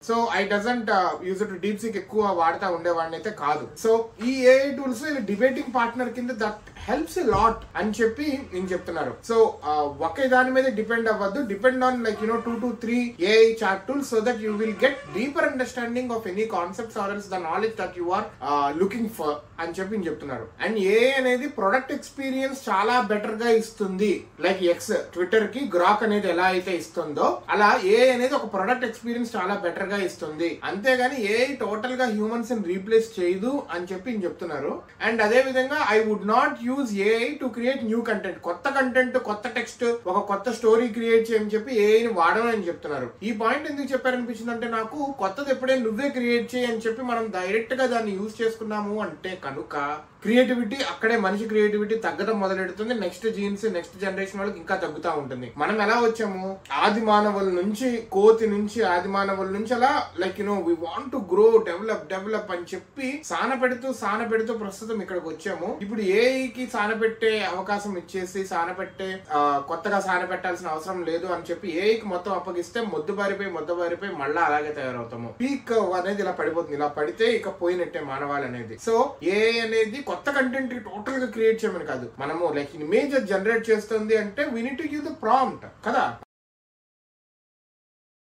So I doesn't use to deep seek ఎక్కువ వాడుతూ ఉండేవాడిని అయితే కాదు. సో ఈ ఏఐ టూల్స్ డిబేటింగ్ పార్ట్నర్ కింద దట్ హెల్ప్స్ ఎ లాట్ అని చెప్పి నేను చెప్తున్నారు. సో ఒకే దాని మీద డిపెండ్ అవ్వద్దు, depend on like 2 to 3 AI chat tools so that you will get deeper understanding of any concepts or else the knowledge that you are looking for అని చెప్పి నేను చెప్తున్నారు. అండ్ ఏఐ అనేది ప్రొడక్ట్ ఎక్స్పీరియన్స్ చాలా better గా ఇస్తుంది. Like X Twitter కి Grok అనేది ఎలా అయితే ఇస్తుందో అలా ఏఐ అనేది ఒక ప్రొడక్ట్ ఎక్స్పీరియన్స్ చాలా బెటర్ గా ఇస్తుంది. అంతేగాని ఏఐ టోటల్ గా హ్యూమన్స్ ని రీప్లేస్ చేయదు అని చెప్పి నేను చెప్తున్నారు. అండ్ అదే విధంగా I would not use AI to create new content. కొత్త కంటెంట్, కొత్త టెక్స్ట్, ఒక కొత్త స్టోరీ క్రియేట్ చేయని చెప్పి ఏఐని వాడమని చెప్తున్నారు. ఈ పాయింట్ ఎందుకు చెప్పారనిపించింది అంటే నాకు కొత్తది ఎప్పుడే నువ్వే క్రియేట్ చేయి అని చెప్పి మనం డైరెక్ట్ గా దాన్ని యూజ్ చేసుకున్నాము అంటే కనుక క్రియేటివిటీ అక్కడే మనిషి క్రియేటివిటీ తగ్గడం మొదలెడుతుంది. నెక్స్ట్ జీన్స్ నెక్స్ట్ జనరేషన్ వాళ్ళకి ఇంకా తగ్గుతూ ఉంటుంది. మనం ఎలా వచ్చాము ఆది మానవుల నుంచి, కోతి నుంచి, ఆది మానవుల నుంచి అలా like we want to grow, develop అని చెప్పి సాన పెడుతూ ప్రస్తుతం ఇక్కడికి వచ్చాము. ఇప్పుడు ఏఐకి సాన పెట్టే అవకాశం ఇచ్చేసి కొత్తగా సాన పెట్టాల్సిన అవసరం లేదు అని చెప్పి ఏఐకి మొత్తం అప్పగిస్తే మొద్దుబారిపోయి మళ్ళా అలాగే తయారవుతాము. పీక్ అనేది ఇలా పడిపోతుంది. ఇలా పడితే ఇక పోయినట్టే మానవాళి అనేది. సో ఏఐ అనేది కొత్త కంటెంట్ టోటల్ గా క్రియేట్ చేయమని కాదు, మనము లైక్ ఇమేజ్ జనరేట్ చేస్తుంది అంటే we need to give the prompt కదా.